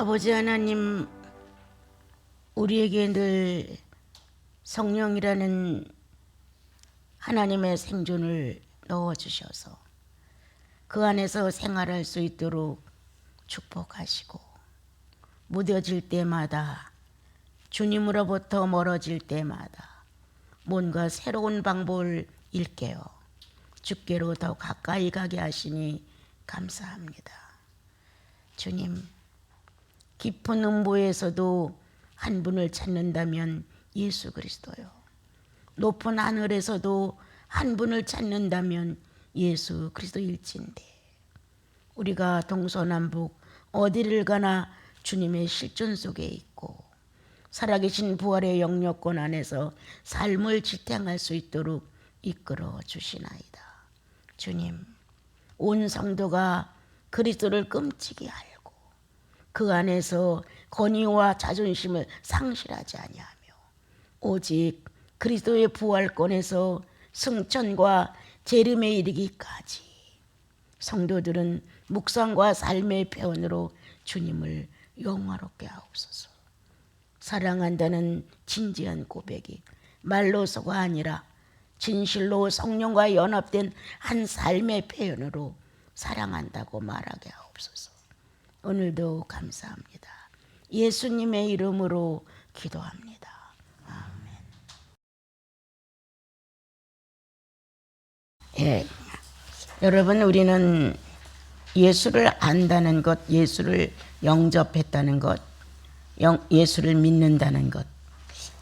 아버지 하나님, 우리에게 늘 성령이라는 하나님의 생존을 넣어주셔서 그 안에서 생활할 수 있도록 축복하시고, 무뎌질 때마다, 주님으로부터 멀어질 때마다 뭔가 새로운 방법을 일깨워 주께로 더 가까이 가게 하시니 감사합니다. 주님, 깊은 음부에서도 한 분을 찾는다면 예수 그리스도요, 높은 하늘에서도 한 분을 찾는다면 예수 그리스도일진데, 우리가 동서남북 어디를 가나 주님의 실존 속에 있고 살아계신 부활의 영역권 안에서 삶을 지탱할 수 있도록 이끌어 주시나이다. 주님, 온 성도가 그리스도를 끔찍이 알고 그 안에서 권위와 자존심을 상실하지 아니하며 오직 그리스도의 부활권에서 승천과 재림에 이르기까지 성도들은 묵상과 삶의 표현으로 주님을 영화롭게 하옵소서. 사랑한다는 진지한 고백이 말로서가 아니라 진실로 성령과 연합된 한 삶의 표현으로 사랑한다고 말하게 하옵소서. 오늘도 감사합니다. 예수님의 이름으로 기도합니다. 아멘. 예, 여러분, 우리는 예수를 안다는 것, 예수를 영접했다는 것, 예수를 믿는다는 것,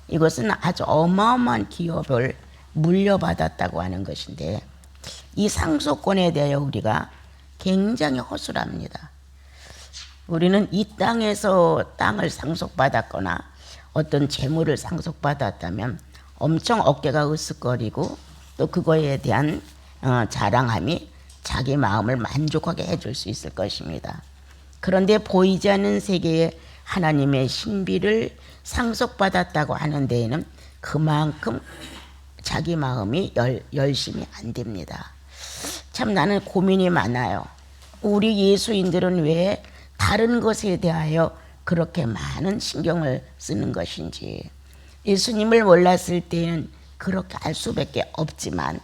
이것은 아주 어마어마한 기업을 물려받았다고 하는 것인데, 이 상속권에 대하여 우리가 굉장히 허술합니다. 우리는 이 땅에서 땅을 상속받았거나 어떤 재물을 상속받았다면 엄청 어깨가 으쓱거리고 또 그거에 대한 자랑함이 자기 마음을 만족하게 해줄 수 있을 것입니다. 그런데 보이지 않는 세계에 하나님의 신비를 상속받았다고 하는 데에는 그만큼 자기 마음이 열심히 안 됩니다. 참 나는 고민이 많아요. 우리 예수인들은 왜 다른 것에 대하여 그렇게 많은 신경을 쓰는 것인지. 예수님을 몰랐을 때는 그렇게 알 수밖에 없지만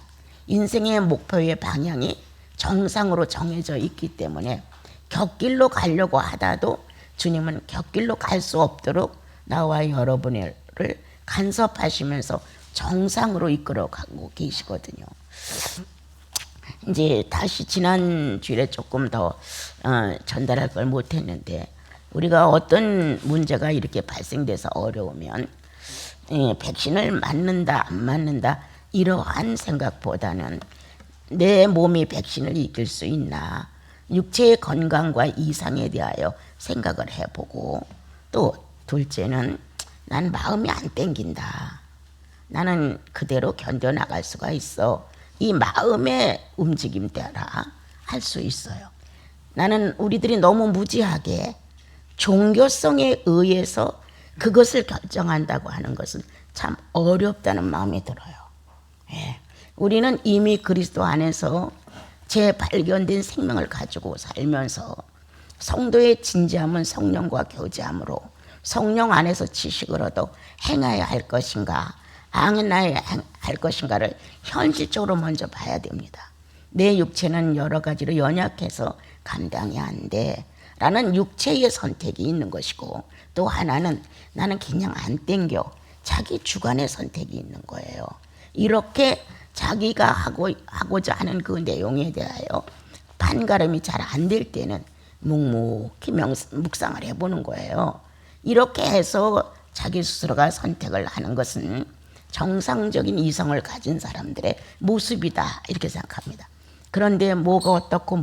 인생의 목표의 방향이 정상으로 정해져 있기 때문에 곁길로 가려고 하다도 주님은 곁길로 갈 수 없도록 나와 여러분을 간섭하시면서 정상으로 이끌어가고 계시거든요. 이제 다시 지난 주일에 조금 더 전달할 걸 못했는데, 우리가 어떤 문제가 이렇게 발생돼서 어려우면 백신을 맞는다 안 맞는다 이러한 생각보다는 내 몸이 백신을 이길 수 있나, 육체의 건강과 이상에 대하여 생각을 해보고, 또 둘째는 난 마음이 안 땡긴다, 나는 그대로 견뎌나갈 수가 있어, 이 마음의 움직임 따라 할 수 있어요. 나는 우리들이 너무 무지하게 종교성에 의해서 그것을 결정한다고 하는 것은 참 어렵다는 마음이 들어요. 예. 우리는 이미 그리스도 안에서 재발견된 생명을 가지고 살면서 성도의 진지함은 성령과 교제함으로 성령 안에서 지식을 얻어 행해야 할 것인가 안 행해야 할 것인가를 현실적으로 먼저 봐야 됩니다. 내 육체는 여러 가지로 연약해서 감당이 안 돼 라는 육체의 선택이 있는 것이고, 또 하나는 나는 그냥 안 땡겨, 자기 주관의 선택이 있는 거예요. 이렇게 자기가 하고자 하는 그 내용에 대하여 판가름이 잘 안 될 때는 묵묵히 묵상을 해보는 거예요. 이렇게 해서 자기 스스로가 선택을 하는 것은 정상적인 이성을 가진 사람들의 모습이다, 이렇게 생각합니다. 그런데 뭐가 어떻고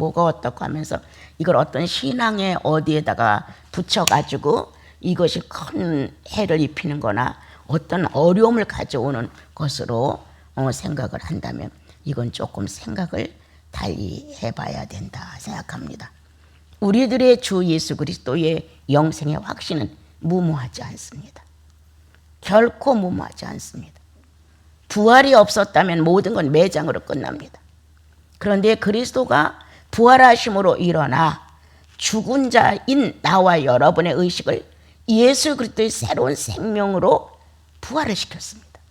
하면서 이걸 어떤 신앙의 어디에다가 붙여가지고 이것이 큰 해를 입히는 거나 어떤 어려움을 가져오는 것으로 생각을 한다면 이건 조금 생각을 달리 해봐야 된다 생각합니다. 우리들의 주 예수 그리스도의 영생의 확신은 무모하지 않습니다. 결코 무모하지 않습니다. 부활이 없었다면 모든 건 매장으로 끝납니다. 그런데 그리스도가 부활하심으로 일어나 죽은 자인 나와 여러분의 의식을 예수 그리스도의 새로운 생명으로 부활을 시켰습니다.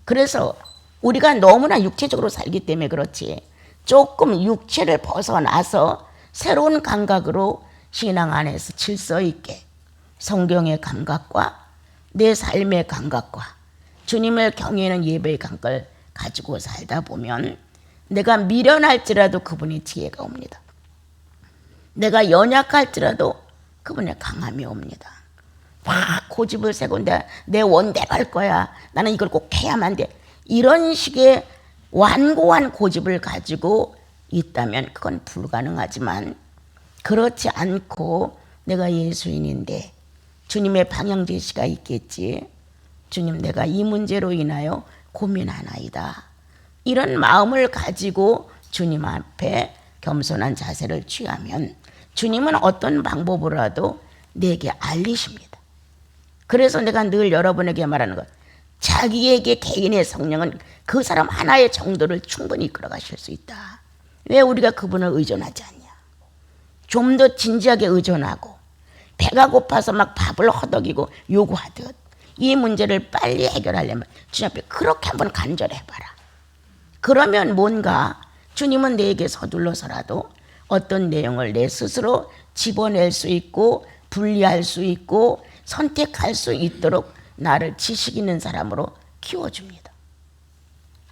그래서 우리가 너무나 육체적으로 살기 때문에 그렇지, 조금 육체를 벗어나서 새로운 감각으로 신앙 안에서 질서 있게 성경의 감각과 내 삶의 감각과 주님을 경외하는 예배의 감각을 가지고 살다 보면 내가 미련할지라도 그분의 지혜가 옵니다. 내가 연약할지라도 그분의 강함이 옵니다. 막 고집을 세고 내 원대로 할 거야, 나는 이걸 꼭 해야만 돼, 이런 식의 완고한 고집을 가지고 있다면 그건 불가능하지만, 그렇지 않고 내가 예수인인데 주님의 방향 제시가 있겠지, 주님 내가 이 문제로 인하여 고민하나이다, 이런 마음을 가지고 주님 앞에 겸손한 자세를 취하면 주님은 어떤 방법으로라도 내게 알리십니다. 그래서 내가 늘 여러분에게 말하는 것, 자기에게 개인의 성령은 그 사람 하나의 정도를 충분히 이끌어가실 수 있다. 왜 우리가 그분을 의존하지 않냐? 좀 더 진지하게 의존하고 배가 고파서 막 밥을 허덕이고 요구하듯 이 문제를 빨리 해결하려면 주님 앞에 그렇게 한번 간절해봐라. 그러면 뭔가 주님은 내게 서둘러서라도 어떤 내용을 내 스스로 집어낼 수 있고 분리할 수 있고 선택할 수 있도록 나를 지식 있는 사람으로 키워줍니다.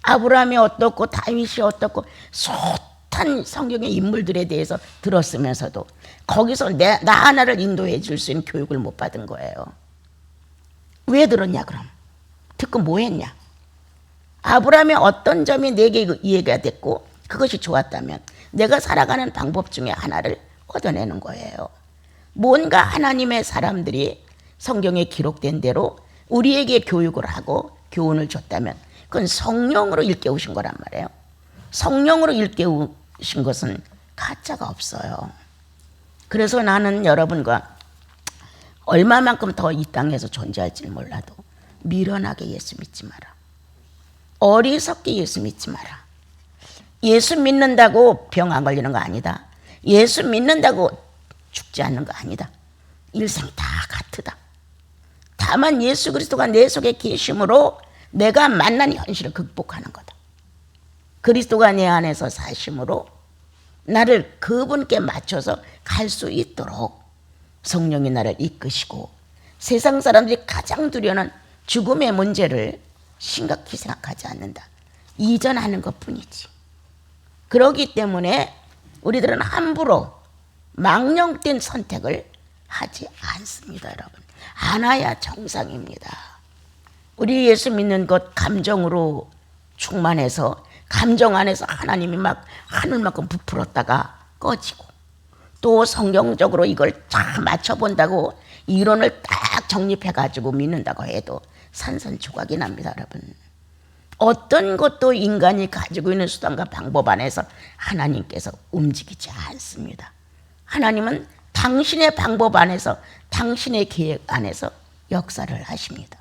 아브라함이 어떻고 다윗이 어떻고 숱한 성경의 인물들에 대해서 들었으면서도 거기서 나 하나를 인도해 줄 수 있는 교육을 못 받은 거예요. 왜 들었냐 그럼? 듣고 뭐 했냐? 아브라함의 어떤 점이 내게 이해가 됐고 그것이 좋았다면 내가 살아가는 방법 중에 하나를 얻어내는 거예요. 뭔가 하나님의 사람들이 성경에 기록된 대로 우리에게 교육을 하고 교훈을 줬다면 그건 성령으로 일깨우신 거란 말이에요. 성령으로 일깨우신 것은 가짜가 없어요. 그래서 나는 여러분과 얼마만큼 더 이 땅에서 존재할지 몰라도 미련하게 예수 믿지 마라. 어리석게 예수 믿지 마라. 예수 믿는다고 병 안 걸리는 거 아니다. 예수 믿는다고 죽지 않는 거 아니다. 일생 다 같으다. 다만 예수 그리스도가 내 속에 계심으로 내가 만난 현실을 극복하는 거다. 그리스도가 내 안에서 사심으로 나를 그분께 맞춰서 갈 수 있도록 성령이 나를 이끄시고 세상 사람들이 가장 두려워하는 죽음의 문제를 심각히 생각하지 않는다. 이전하는 것뿐이지. 그렇기 때문에 우리들은 함부로 망령된 선택을 하지 않습니다. 여러분, 안아야 정상입니다. 우리 예수 믿는 것 감정으로 충만해서 감정 안에서 하나님이 막 하늘만큼 부풀었다가 꺼지고, 또 성경적으로 이걸 잘 맞춰본다고 이론을 딱 정립해가지고 믿는다고 해도 산산조각이 납니다. 여러분, 어떤 것도 인간이 가지고 있는 수단과 방법 안에서 하나님께서 움직이지 않습니다. 하나님은 당신의 방법 안에서 당신의 계획 안에서 역사를 하십니다.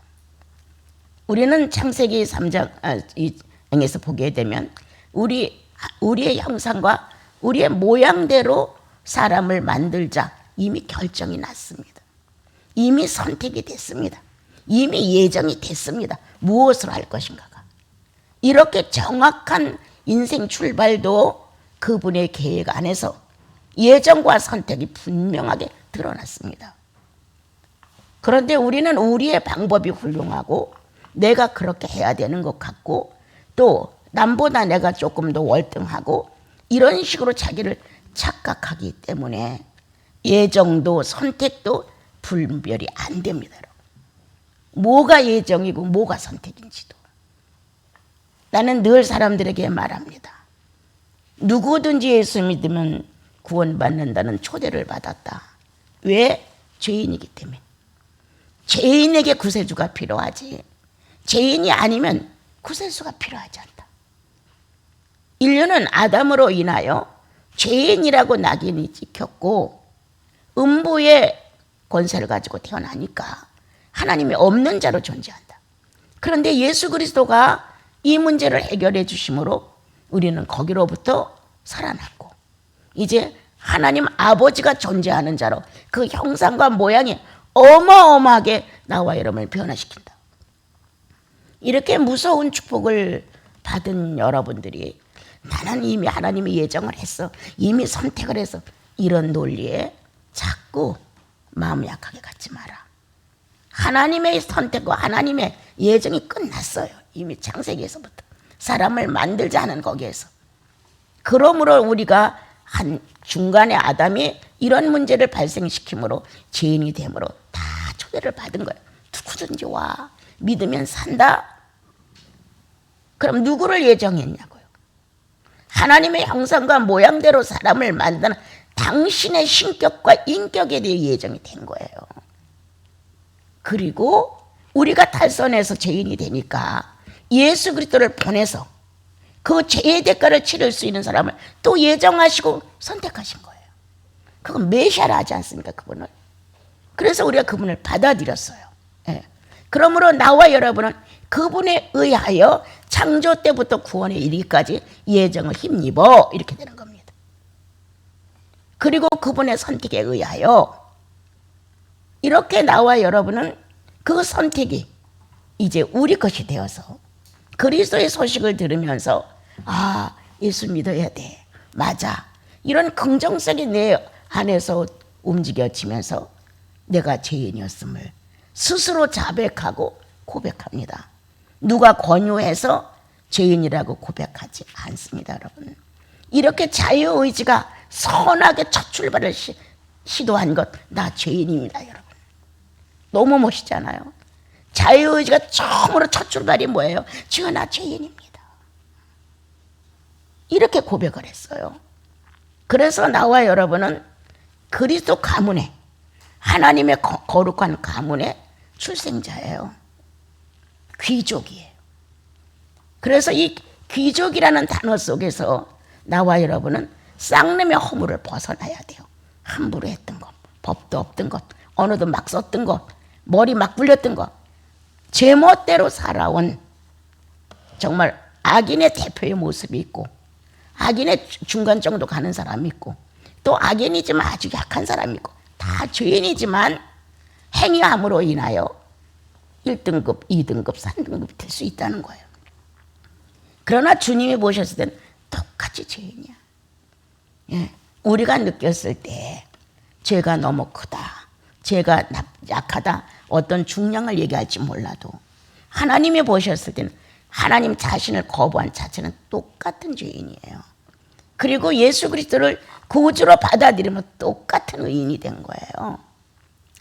우리는 창세기 3장에서 보게 되면 우리의 형상과 우리의 모양대로 사람을 만들자 이미 결정이 났습니다. 이미 선택이 됐습니다. 이미 예정이 됐습니다. 무엇을 할 것인가가. 이렇게 정확한 인생 출발도 그분의 계획 안에서 예정과 선택이 분명하게 드러났습니다. 그런데 우리는 우리의 방법이 훌륭하고 내가 그렇게 해야 되는 것 같고 또 남보다 내가 조금 더 월등하고 이런 식으로 자기를 착각하기 때문에 예정도 선택도 분별이 안 됩니다. 뭐가 예정이고 뭐가 선택인지도. 나는 늘 사람들에게 말합니다. 누구든지 예수 믿으면 구원받는다는 초대를 받았다. 왜? 죄인이기 때문에. 죄인에게 구세주가 필요하지. 죄인이 아니면 구세주가 필요하지 않다. 인류는 아담으로 인하여 죄인이라고 낙인이 찍혔고 음부의 권세를 가지고 태어나니까 하나님이 없는 자로 존재한다. 그런데 예수 그리스도가 이 문제를 해결해 주심으로 우리는 거기로부터 살아났고 이제 하나님 아버지가 존재하는 자로 그 형상과 모양이 어마어마하게 나와 여러분을 변화시킨다. 이렇게 무서운 축복을 받은 여러분들이 나는 이미 하나님이 예정을 했어, 이미 선택을 해서, 이런 논리에 자꾸 마음 약하게 갖지 마라. 하나님의 선택과 하나님의 예정이 끝났어요. 이미 창세기에서부터 사람을 만들자 하는 거기에서. 그러므로 우리가 한 중간에 아담이 이런 문제를 발생시킴으로 죄인이 됨으로 다 초대를 받은 거예요. 누구든지 와, 믿으면 산다. 그럼 누구를 예정했냐고요? 하나님의 형상과 모양대로 사람을 만드는 당신의 신격과 인격에 대해 예정이 된 거예요. 그리고 우리가 탈선해서 죄인이 되니까 예수 그리스도를 보내서 그 죄의 대가를 치를 수 있는 사람을 또 예정하시고 선택하신 거예요. 그건 메시아라 하지 않습니까, 그분을? 그래서 우리가 그분을 받아들였어요. 예. 그러므로 나와 여러분은 그분에 의하여 창조 때부터 구원에 이르기까지 예정을 힘입어 이렇게 되는 겁니다. 그리고 그분의 선택에 의하여 이렇게 나와 여러분은 그 선택이 이제 우리 것이 되어서 그리스도의 소식을 들으면서 아, 예수 믿어야 돼, 맞아, 이런 긍정성이 내 안에서 움직여지면서 내가 죄인이었음을 스스로 자백하고 고백합니다. 누가 권유해서 죄인이라고 고백하지 않습니다, 여러분. 이렇게 자유의지가 선하게 첫 출발을 시도한 것, 나 죄인입니다, 여러분. 너무 멋있잖아요. 자유의지가 처음으로 첫 출발이 뭐예요? 주여, 나 죄인입니다. 이렇게 고백을 했어요. 그래서 나와 여러분은 그리스도 가문에, 하나님의 거룩한 가문의 출생자예요. 귀족이에요. 그래서 이 귀족이라는 단어 속에서 나와 여러분은 쌍놈의 허물을 벗어나야 돼요. 함부로 했던 것, 법도 없던 것, 언어도 막 썼던 것, 머리 막 굴렸던 것, 제멋대로 살아온 정말 악인의 대표의 모습이 있고, 악인의 중간 정도 가는 사람이 있고, 또 악인이지만 아주 약한 사람이 있고, 다 죄인이지만 행위함으로 인하여 1등급, 2등급, 3등급이 될 수 있다는 거예요. 그러나 주님이 보셨을 때는 똑같이 죄인이야. 예. 우리가 느꼈을 때 죄가 너무 크다, 죄가 약하다, 어떤 중량을 얘기할지 몰라도 하나님이 보셨을 때는 하나님 자신을 거부한 자체는 똑같은 죄인이에요. 그리고 예수 그리스도를 구주로 받아들이면 똑같은 의인이 된 거예요.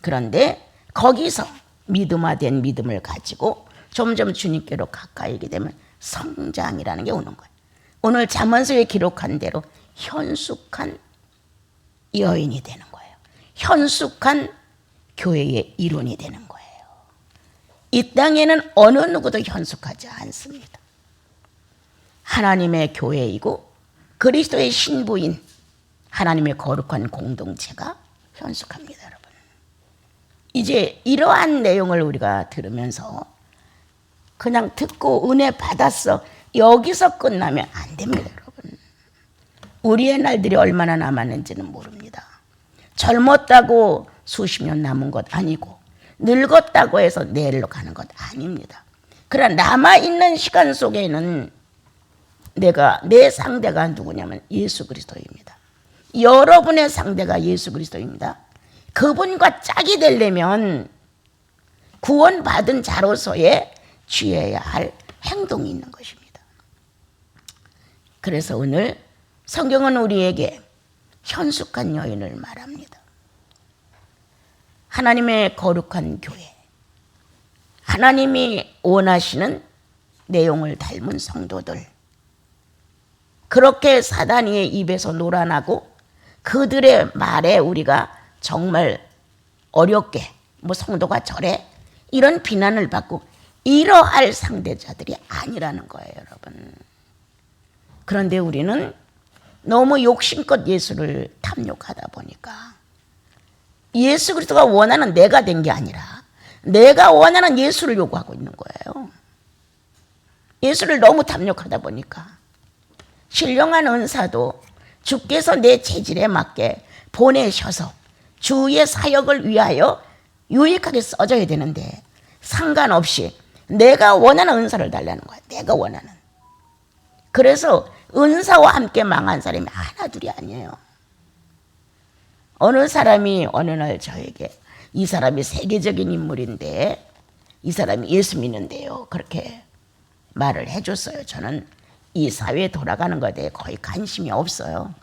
그런데 거기서 믿음화된 믿음을 가지고 점점 주님께로 가까이 오게 되면 성장이라는 게 오는 거예요. 오늘 잠언서에 기록한 대로 현숙한 여인이 되는 거예요. 현숙한 교회의 일원이 되는 거예요. 이 땅에는 어느 누구도 현숙하지 않습니다. 하나님의 교회이고 그리스도의 신부인 하나님의 거룩한 공동체가 현숙합니다, 여러분. 이제 이러한 내용을 우리가 들으면서 그냥 듣고 은혜 받았어, 여기서 끝나면 안 됩니다, 여러분. 우리의 날들이 얼마나 남았는지는 모릅니다. 젊었다고 수십 년 남은 것 아니고 늙었다고 해서 내일로 가는 것 아닙니다. 그러나 남아있는 시간 속에는 내 상대가 누구냐면 예수 그리스도입니다. 여러분의 상대가 예수 그리스도입니다. 그분과 짝이 되려면 구원받은 자로서의 취해야 할 행동이 있는 것입니다. 그래서 오늘 성경은 우리에게 현숙한 여인을 말합니다. 하나님의 거룩한 교회, 하나님이 원하시는 내용을 닮은 성도들, 그렇게 사단의 입에서 놀아나고 그들의 말에 우리가 정말 어렵게 성도가 저래 이런 비난을 받고 이러할 상대자들이 아니라는 거예요, 여러분. 그런데 우리는 너무 욕심껏 예수를 탐욕하다 보니까 예수 그리스도가 원하는 내가 된 게 아니라 내가 원하는 예수를 요구하고 있는 거예요. 예수를 너무 탐욕하다 보니까 신령한 은사도 주께서 내 체질에 맞게 보내셔서 주의 사역을 위하여 유익하게 써줘야 되는데 상관없이 내가 원하는 은사를 달라는 거야. 내가 원하는. 그래서 은사와 함께 망한 사람이 하나 둘이 아니에요. 어느 사람이 어느 날 저에게 이 사람이 세계적인 인물인데 이 사람이 예수 믿는데요. 그렇게 말을 해줬어요. 저는 이 사회에 돌아가는 것에 대해 거의 관심이 없어요.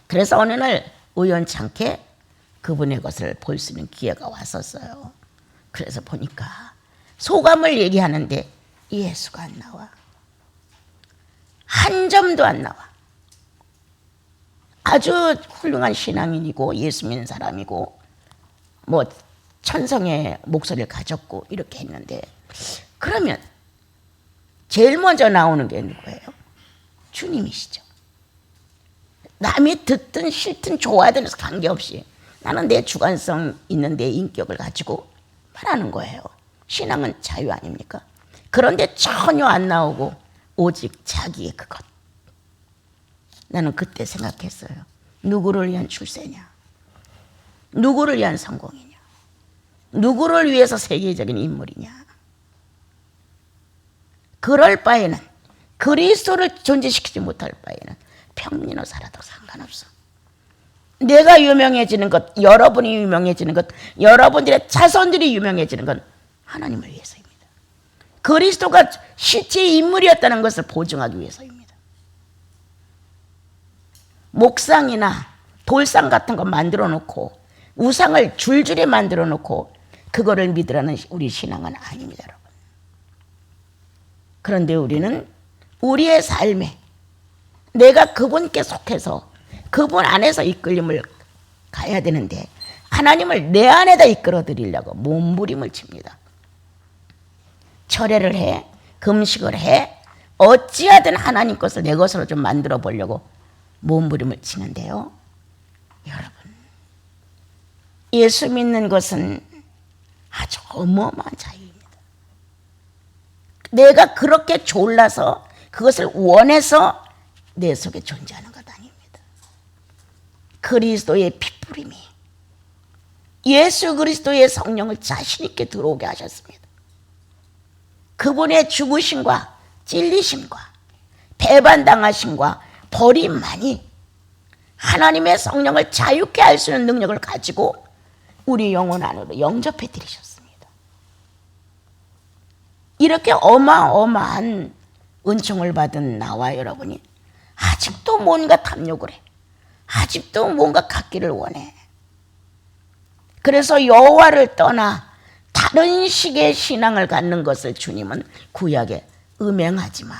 그래서 어느 날 우연찮게 그분의 것을 볼 수 있는 기회가 왔었어요. 그래서 보니까 소감을 얘기하는데 예수가 안 나와. 한 점도 안 나와. 아주 훌륭한 신앙인이고 예수 믿는 사람이고 뭐 천성의 목소리를 가졌고 이렇게 했는데 그러면 제일 먼저 나오는 게 누구예요? 주님이시죠. 남이 듣든 싫든 좋아하든 관계없이 나는 내 주관성 있는 내 인격을 가지고 말하는 거예요. 신앙은 자유 아닙니까? 그런데 전혀 안 나오고 오직 자기의 그것. 나는 그때 생각했어요. 누구를 위한 출세냐? 누구를 위한 성공이냐? 누구를 위해서 세계적인 인물이냐? 그럴 바에는 그리스도를 존재시키지 못할 바에는 평민으로 살아도 상관없어. 내가 유명해지는 것, 여러분이 유명해지는 것, 여러분들의 자손들이 유명해지는 건 하나님을 위해서입니다. 그리스도가 실제 인물이었다는 것을 보증하기 위해서입니다. 목상이나 돌상 같은 거 만들어 놓고 우상을 줄줄이 만들어 놓고 그거를 믿으라는 우리 신앙은 아닙니다, 여러분. 그런데 우리는 우리의 삶에 내가 그분께 속해서 그분 안에서 이끌림을 가야 되는데 하나님을 내 안에다 이끌어 드리려고 몸부림을 칩니다. 철회를 해, 금식을 해, 어찌하든 하나님 것을 내 것으로 좀 만들어 보려고 몸부림을 치는데요. 여러분, 예수 믿는 것은 아주 어마어마한 자유입니다. 내가 그렇게 졸라서 그것을 원해서 내 속에 존재하는 것 아닙니다. 그리스도의 핏부림이 예수 그리스도의 성령을 자신 있게 들어오게 하셨습니다. 그분의 죽으심과 찔리심과 배반당하심과 버림만이 하나님의 성령을 자유케 할 수 있는 능력을 가지고 우리 영혼 안으로 영접해 드리셨습니다. 이렇게 어마어마한 은총을 받은 나와 여러분이 아직도 뭔가 탐욕을 해. 아직도 뭔가 갖기를 원해. 그래서 여호와를 떠나 다른 식의 신앙을 갖는 것을 주님은 구약에 음행하지 마.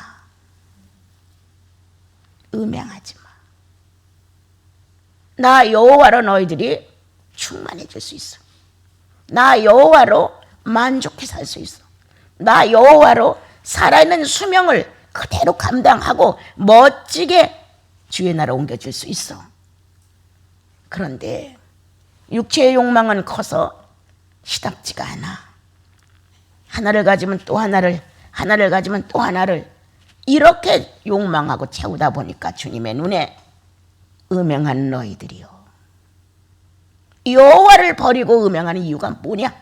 음행하지 마. 나 여호와로 너희들이 충만해질 수 있어. 나 여호와로 만족해 살 수 있어. 나 여호와로 살아있는 수명을 그대로 감당하고 멋지게 주의 나라 옮겨줄 수 있어. 그런데 육체의 욕망은 커서 시답지가 않아. 하나를 가지면 또 하나를, 하나를 가지면 또 하나를 이렇게 욕망하고 채우다 보니까 주님의 눈에 음행하는 너희들이요. 여호와를 버리고 음행하는 이유가 뭐냐?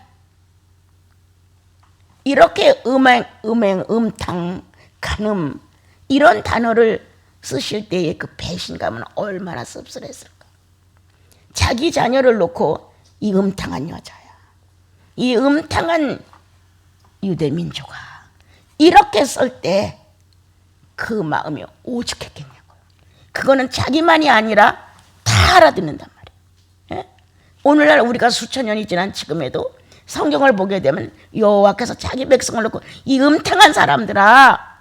이렇게 음행, 음탕, 간음 이런 단어를 쓰실 때의 그 배신감은 얼마나 씁쓸했을까. 자기 자녀를 놓고 이 음탕한 여자야, 이 음탕한 유대민족아 이렇게 쓸 때 그 마음이 오죽했겠냐고요. 그거는 자기만이 아니라 다 알아듣는단 말이에요. 예? 오늘날 우리가 수천 년이 지난 지금에도 성경을 보게 되면 여호와께서 자기 백성을 놓고 이 음탕한 사람들아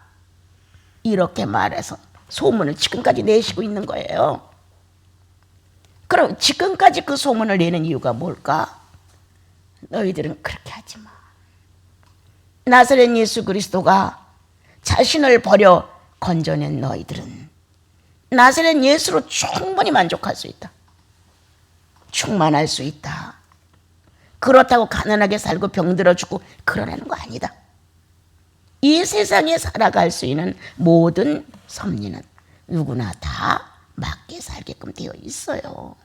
이렇게 말해서 소문을 지금까지 내시고 있는 거예요. 그럼 지금까지 그 소문을 내는 이유가 뭘까? 너희들은 그렇게 하지 마. 나사렛 예수 그리스도가 자신을 버려 건져낸 너희들은 나사렛 예수로 충분히 만족할 수 있다. 충만할 수 있다. 그렇다고 가난하게 살고 병들어 죽고 그러라는 거 아니다. 이 세상에 살아갈 수 있는 모든 섭리는 누구나 다 맞게 살게끔 되어 있어요.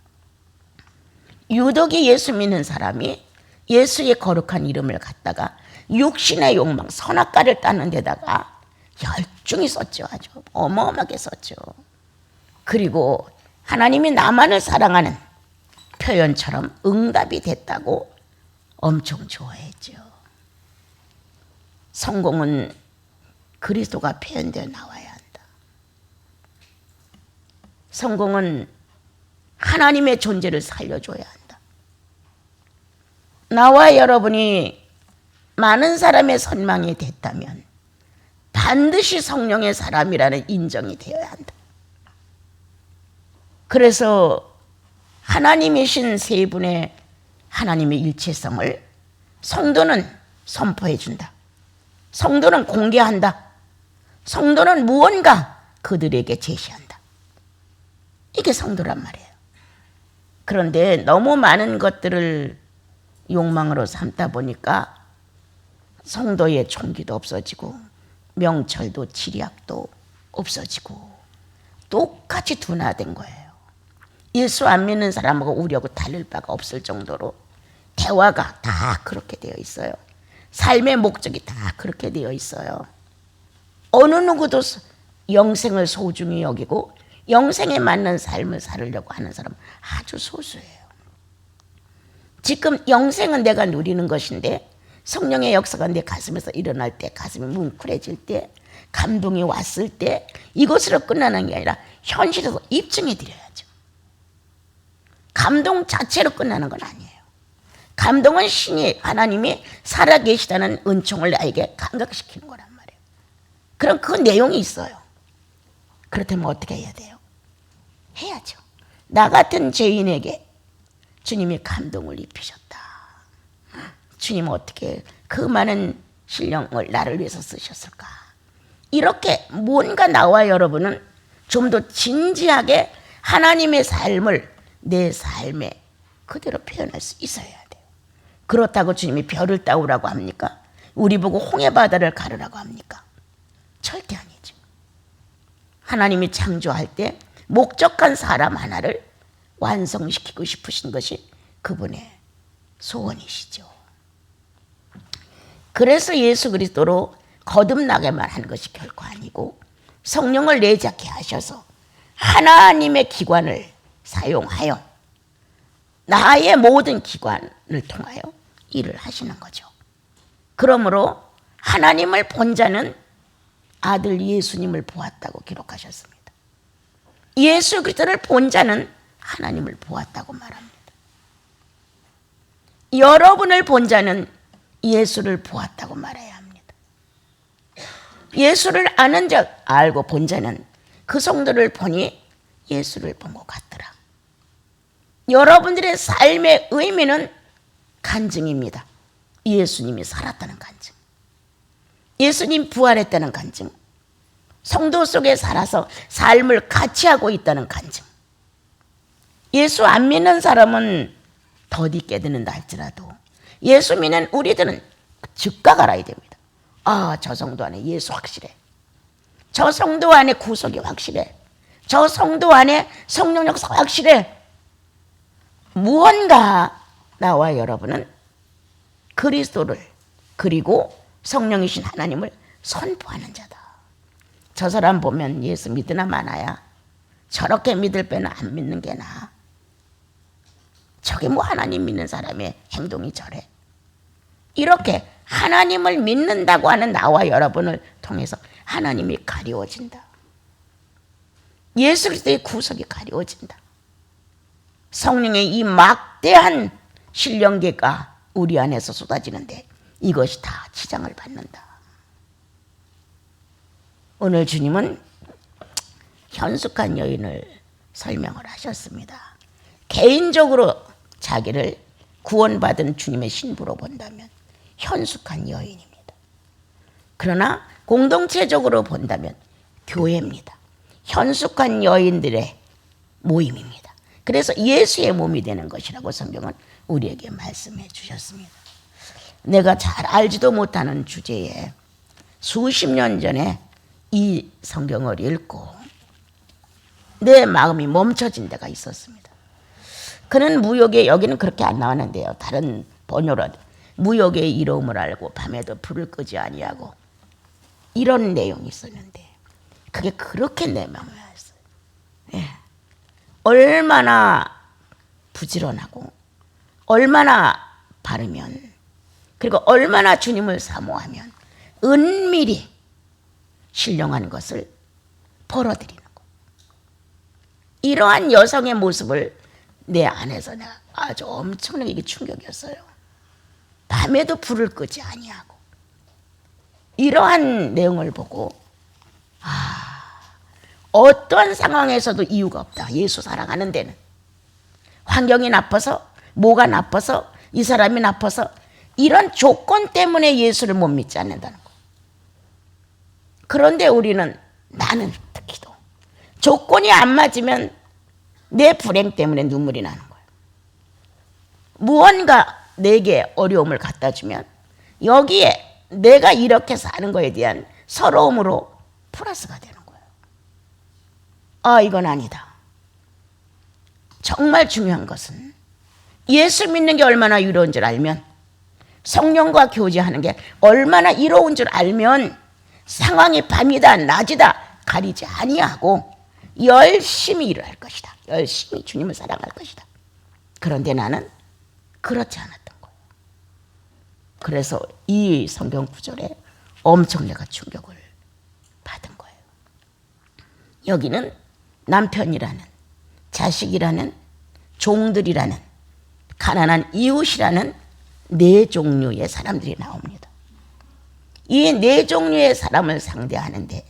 유독이 예수 믿는 사람이 예수의 거룩한 이름을 갖다가 육신의 욕망, 선악과를 따는 데다가 열중히 썼죠. 아주 어마어마하게 썼죠. 그리고 하나님이 나만을 사랑하는 표현처럼 응답이 됐다고 엄청 좋아했죠. 성공은 그리스도가 표현되어 나와야 한다. 성공은 하나님의 존재를 살려줘야 한다. 나와 여러분이 많은 사람의 선망이 됐다면 반드시 성령의 사람이라는 인정이 되어야 한다. 그래서 하나님이신 세 분의 하나님의 일체성을 성도는 선포해 준다. 성도는 공개한다. 성도는 무언가 그들에게 제시한다. 이게 성도란 말이에요. 그런데 너무 많은 것들을 욕망으로 삼다 보니까 성도의 총기도 없어지고 명철도 지략도 없어지고 똑같이 둔화된 거예요. 예수 안 믿는 사람하고 우리하고 다를 바가 없을 정도로 대화가 다 그렇게 되어 있어요. 삶의 목적이 다 그렇게 되어 있어요. 어느 누구도 영생을 소중히 여기고 영생에 맞는 삶을 살으려고 하는 사람은 아주 소수예요. 지금 영생은 내가 누리는 것인데 성령의 역사가 내 가슴에서 일어날 때, 가슴이 뭉클해질 때, 감동이 왔을 때 이것으로 끝나는 게 아니라 현실에서 입증해 드려야죠. 감동 자체로 끝나는 건 아니에요. 감동은 신이, 하나님이 살아계시다는 은총을 나에게 감각시키는 거란 말이에요. 그럼 그 내용이 있어요. 그렇다면 어떻게 해야 돼요? 해야죠. 나 같은 죄인에게 주님이 감동을 입히셨다. 주님은 어떻게 그 많은 신령을 나를 위해서 쓰셨을까? 이렇게 뭔가 나와 여러분은 좀 더 진지하게 하나님의 삶을 내 삶에 그대로 표현할 수 있어야 돼요. 그렇다고 주님이 별을 따오라고 합니까? 우리 보고 홍해바다를 가르라고 합니까? 절대 아니죠. 하나님이 창조할 때 목적한 사람 하나를 완성시키고 싶으신 것이 그분의 소원이시죠. 그래서 예수 그리스도로 거듭나게만 한 것이 결코 아니고 성령을 내재하게 하셔서 하나님의 기관을 사용하여 나의 모든 기관을 통하여 일을 하시는 거죠. 그러므로 하나님을 본 자는 아들 예수님을 보았다고 기록하셨습니다. 예수 그리스도를 본 자는 하나님을 보았다고 말합니다. 여러분을 본 자는 예수를 보았다고 말해야 합니다. 예수를 아는 자, 알고 본 자는 그 성도를 보니 예수를 본 것 같더라. 여러분들의 삶의 의미는 간증입니다. 예수님이 살았다는 간증, 예수님 부활했다는 간증, 성도 속에 살아서 삶을 같이 하고 있다는 간증. 예수 안 믿는 사람은 더디 깨드는다 할지라도 예수 믿는 우리들은 즉각 알아야 됩니다. 아, 저 성도 안에 예수 확실해. 저 성도 안에 구속이 확실해. 저 성도 안에 성령 역사 확실해. 무언가 나와 여러분은 그리스도를 그리고 성령이신 하나님을 선포하는 자다. 저 사람 보면 예수 믿으나 마나야. 저렇게 믿을 빼나 안 믿는 게 나아. 저게 뭐 하나님 믿는 사람의 행동이 저래. 이렇게 하나님을 믿는다고 하는 나와 여러분을 통해서 하나님이 가리워진다. 예수 그리스도의 구속이 가리워진다. 성령의 이 막대한 신령계가 우리 안에서 쏟아지는데 이것이 다 지장을 받는다. 오늘 주님은 현숙한 여인을 설명을 하셨습니다. 개인적으로 자기를 구원받은 주님의 신부로 본다면 현숙한 여인입니다. 그러나 공동체적으로 본다면 교회입니다. 현숙한 여인들의 모임입니다. 그래서 예수의 몸이 되는 것이라고 성경은 우리에게 말씀해 주셨습니다. 내가 잘 알지도 못하는 주제에 수십 년 전에 이 성경을 읽고 내 마음이 멈춰진 데가 있었습니다. 그는 무욕에, 여기는 그렇게 안 나왔는데요. 다른 번역으로 무욕의 이로움을 알고 밤에도 불을 끄지 아니하고, 이런 내용이 있었는데 그게 그렇게 내 마음에 왔어요. 예. 얼마나 부지런하고 얼마나 바르면, 그리고 얼마나 주님을 사모하면 은밀히 신령한 것을 벌어들이는 것. 이러한 여성의 모습을 내 안에서 내가 아주 엄청나게 충격이었어요. 밤에도 불을 끄지 아니하고, 이러한 내용을 보고 어떠한 상황에서도 이유가 없다. 예수 사랑하는 데는 환경이 나빠서, 뭐가 나빠서, 이 사람이 나빠서, 이런 조건 때문에 예수를 못 믿지 않는다는 거. 그런데 우리는, 나는 특히도 조건이 안 맞으면 내 불행 때문에 눈물이 나는 거예요. 무언가 내게 어려움을 갖다 주면 여기에 내가 이렇게 사는 거에 대한 서러움으로 플러스가 되는 거예요. 이건 아니다. 정말 중요한 것은 예수 믿는 게 얼마나 이로운 줄 알면, 성령과 교제하는 게 얼마나 이로운 줄 알면 상황이 밤이다 낮이다 가리지 아니하고 열심히 일을 할 것이다. 열심히 주님을 사랑할 것이다. 그런데 나는 그렇지 않았던 거예요. 그래서 이 성경 구절에 엄청 내가 충격을 받은 거예요. 여기는 남편이라는, 자식이라는, 종들이라는, 가난한 이웃이라는 네 종류의 사람들이 나옵니다. 이 네 종류의 사람을 상대하는데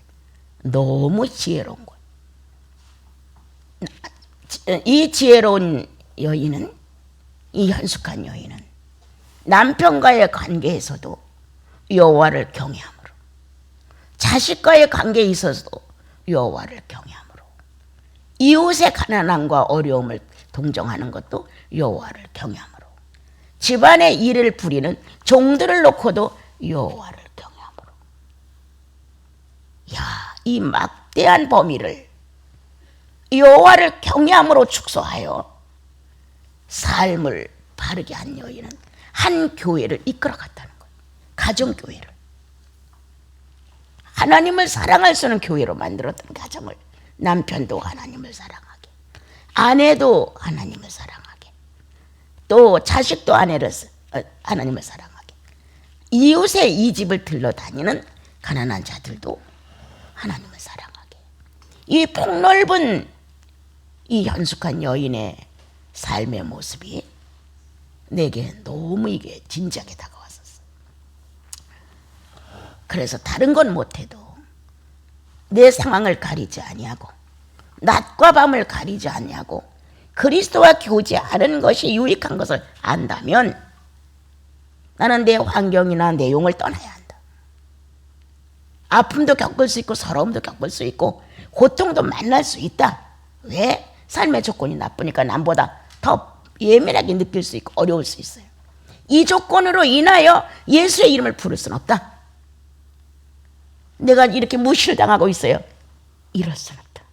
너무 지혜로운 거예요. 이 지혜로운 여인은, 이 현숙한 여인은 남편과의 관계에서도 여호와를 경외함으로, 자식과의 관계에 있어서도 여호와를 경외함으로, 이웃의 가난함과 어려움을 동정하는 것도 여호와를 경외함으로, 집안의 일을 부리는 종들을 놓고도 여호와를 경외함으로. 이 막대한 범위를 여호와를 경외함으로 축소하여 삶을 바르게 한 여인은 한 교회를 이끌어갔다는 거예요. 가정교회를. 하나님을 사랑할 수 있는 교회로 만들었던 가정을, 남편도 하나님을 사랑하게, 아내도 하나님을 사랑하게, 또 자식도 하나님을 사랑하게, 이웃의 이 집을 들러다니는 가난한 자들도 하나님을 사랑하게. 이 폭넓은 이 현숙한 여인의 삶의 모습이 내게 너무 이게 진지하게 다가왔었어요. 그래서 다른 건 못해도 내 상황을 가리지 아니하고, 낮과 밤을 가리지 아니하고 그리스도와 교제하는 것이 유익한 것을 안다면 나는 내 환경이나 내용을 떠나야 한다. 아픔도 겪을 수 있고 서러움도 겪을 수 있고 고통도 만날 수 있다. 왜? 삶의 조건이 나쁘니까 남보다 더 예민하게 느낄 수 있고 어려울 수 있어요. 이 조건으로 인하여 예수의 이름을 부를 수는 없다. 내가 이렇게 무시를 당하고 있어요. 이럴 수는 없다.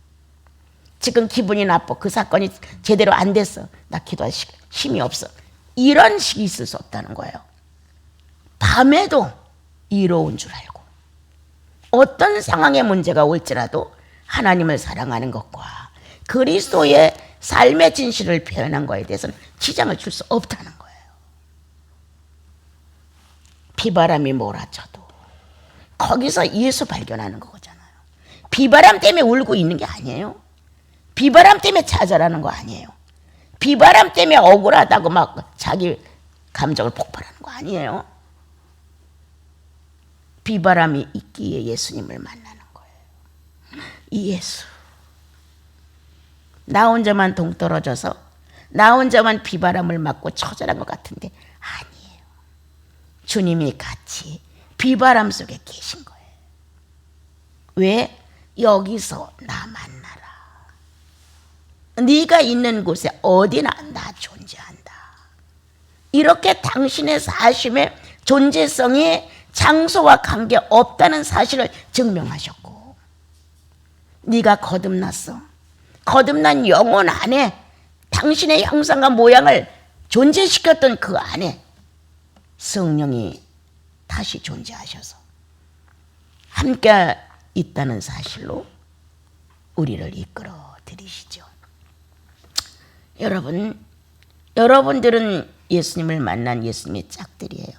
지금 기분이 나빠. 그 사건이 제대로 안 됐어. 나 기도할 힘이 없어. 이런 식이 있을 수 없다는 거예요. 밤에도 이로운 줄 알고 어떤 상황의 문제가 올지라도 하나님을 사랑하는 것과 그리스도의 삶의 진실을 표현한 것에 대해서는 지장을 줄 수 없다는 거예요. 비바람이 몰아쳐도 거기서 예수 발견하는 거잖아요. 비바람 때문에 울고 있는 게 아니에요. 비바람 때문에 좌절하는 거 아니에요. 비바람 때문에 억울하다고 막 자기 감정을 폭발하는 거 아니에요. 비바람이 있기에 예수님을 만나는 거예요. 이 예수. 나 혼자만 동떨어져서 나 혼자만 비바람을 맞고 처절한 것 같은데 아니에요. 주님이 같이 비바람 속에 계신 거예요. 왜? 여기서 나 만나라. 네가 있는 곳에 어디나 나 존재한다. 이렇게 당신의 사심의 존재성이 장소와 관계없다는 사실을 증명하셨고, 네가 거듭났어. 거듭난 영혼 안에 당신의 형상과 모양을 존재시켰던 그 안에 성령이 다시 존재하셔서 함께 있다는 사실로 우리를 이끌어 들이시죠. 여러분들은 예수님을 만난 예수님의 짝들이에요.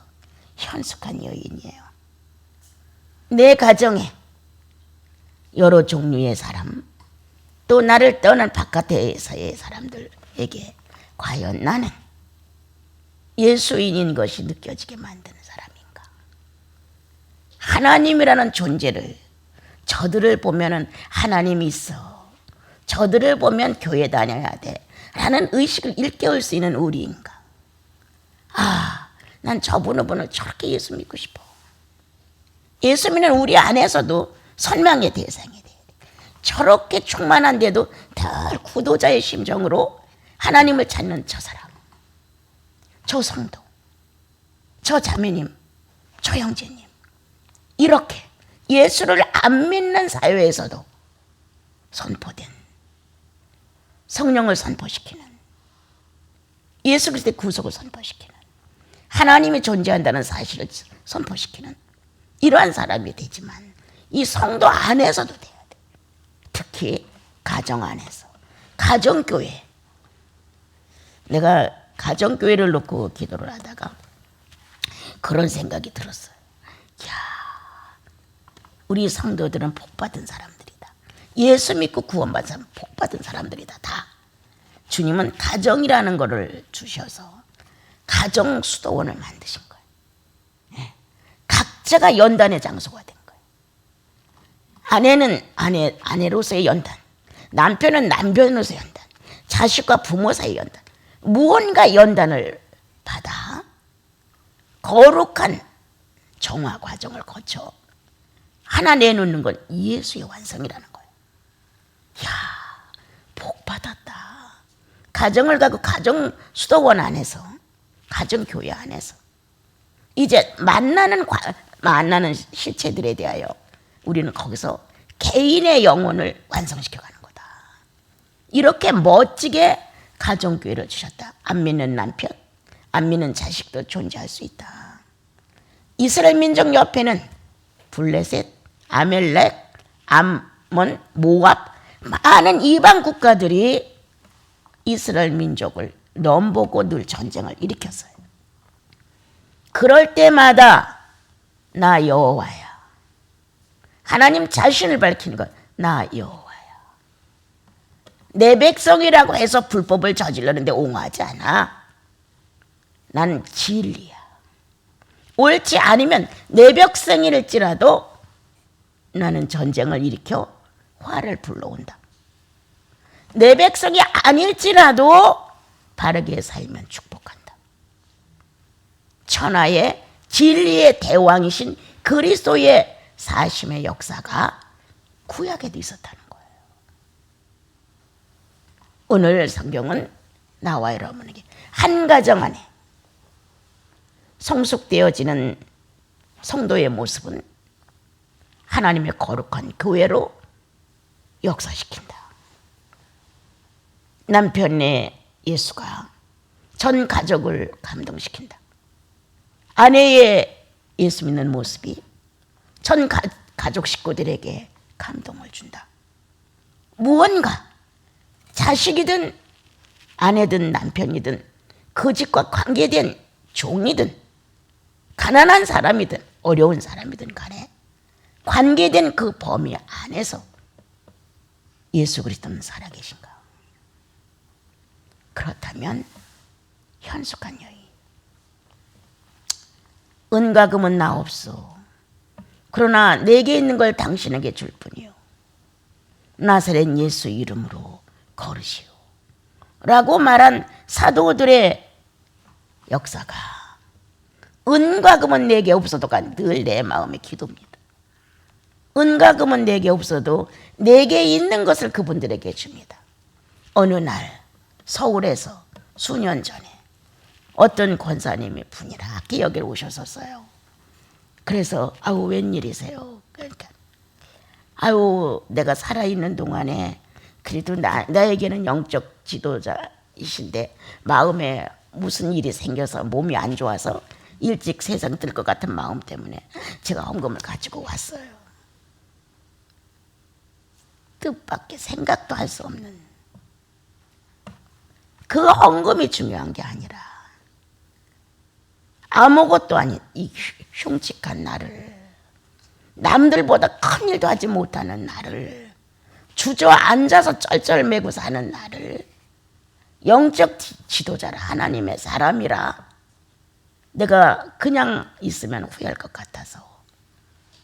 현숙한 여인이에요. 내 가정에 여러 종류의 사람, 또 나를 떠난 바깥에서의 사람들에게 과연 나는 예수인인 것이 느껴지게 만드는 사람인가? 하나님이라는 존재를, 저들을 보면은 하나님이 있어, 저들을 보면 교회 다녀야 돼 라는 의식을 일깨울 수 있는 우리인가? 난 저분을 저렇게 예수 믿고 싶어. 예수 믿는 우리 안에서도 선망의 대상이 돼야 돼. 저렇게 충만한데도 늘 구도자의 심정으로 하나님을 찾는 저 사람, 저 성도, 저 자매님, 저 형제님, 이렇게 예수를 안 믿는 사회에서도 선포된 성령을 선포시키는, 예수 그리스도의 구속을 선포시키는, 하나님이 존재한다는 사실을 선포시키는 이러한 사람이 되지만 이 성도 안에서도 돼야 돼. 특히 가정 안에서, 가정교회. 내가 가정교회를 놓고 기도를 하다가 그런 생각이 들었어요. 우리 성도들은 복받은 사람들이다. 예수 믿고 구원받은 사람, 복받은 사람들이다. 다. 주님은 가정이라는 것을 주셔서 가정 수도원을 만드신 거예요. 각자가 연단의 장소가 된 거예요. 아내는 아내로서의 연단, 남편은 남편으로서의 연단, 자식과 부모 사이의 연단, 무언가 연단을 받아 거룩한 정화 과정을 거쳐 하나 내놓는 건 예수의 완성이라는 거예요. 복 받았다. 가정을 가고 가정 수도원 안에서, 가정 교회 안에서 이제 만나는 실체들에 대하여 우리는 거기서 개인의 영혼을 완성시켜가는 거다. 이렇게 멋지게 가정교회를 주셨다. 안 믿는 남편, 안 믿는 자식도 존재할 수 있다. 이스라엘 민족 옆에는 블레셋, 아멜렉, 암몬, 모압, 많은 이방 국가들이 이스라엘 민족을 넘보고 늘 전쟁을 일으켰어요. 그럴 때마다 나 여호와야. 하나님 자신을 밝히는 것, 나 여호와야. 내 백성이라고 해서 불법을 저지르는데 옹호하지 않아. 난 진리야. 옳지 않으면 내 백성일지라도 나는 전쟁을 일으켜 화를 불러온다. 내 백성이 아닐지라도 바르게 살면 축복한다. 천하의 진리의 대왕이신 그리스도의 사심의 역사가 구약에도 있었다는 거예요. 오늘 성경은 나와 여러분에게 한 가정 안에 성숙되어지는 성도의 모습은 하나님의 거룩한 교회로 역사시킨다. 남편의 예수가 전 가족을 감동시킨다. 아내의 예수 믿는 모습이 전 가족 식구들에게 감동을 준다. 무언가 자식이든 아내든 남편이든 그 집과 관계된 종이든 가난한 사람이든 어려운 사람이든 간에 관계된 그 범위 안에서 예수 그리스도는 살아계신가? 그렇다면 현숙한 여인, 은과 금은 나 없소. 그러나 내게 있는 걸 당신에게 줄 뿐이요. 나사렛 예수 이름으로 걸으시오. 라고 말한 사도들의 역사가 은과 금은 내게 없어도가 늘 내 마음의 기도입니다. 은과 금은 내게 없어도 내게 있는 것을 그분들에게 줍니다. 어느 날 서울에서 수년 전에 어떤 권사님이 분이렇게 여기를 오셨었어요. 그래서 웬일이세요? 그러니까 내가 살아있는 동안에 그래도 나에게는 영적 지도자이신데 마음에 무슨 일이 생겨서 몸이 안 좋아서 일찍 세상 뜰 것 같은 마음 때문에 제가 헌금을 가지고 왔어요. 뜻밖의 생각도 할 수 없는 그 헌금이 중요한 게 아니라 아무것도 아닌 이 흉측한 나를, 남들보다 큰 일도 하지 못하는 나를, 주저앉아서 쩔쩔매고 사는 나를 영적 지도자라 하나님의 사람이라 내가 그냥 있으면 후회할 것 같아서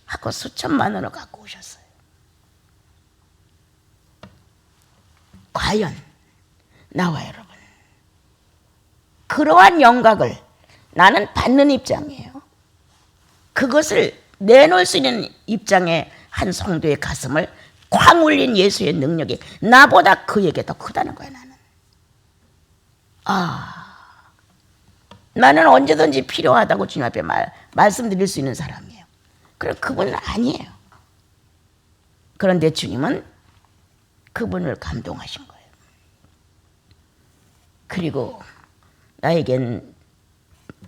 하고 수천만 원을 갖고 오셨어요. 과연 나와 여러분 그러한 영각을 나는 받는 입장이에요. 그것을 내놓을 수 있는 입장의 한 성도의 가슴을 쾅 울린 예수의 능력이 나보다 그에게 더 크다는 거야. 나는 언제든지 필요하다고 주님 앞에 말씀드릴 수 있는 사람이에요. 그럼 그분은 아니에요. 그런데 주님은 그분을 감동하신 거예요. 그리고 나에겐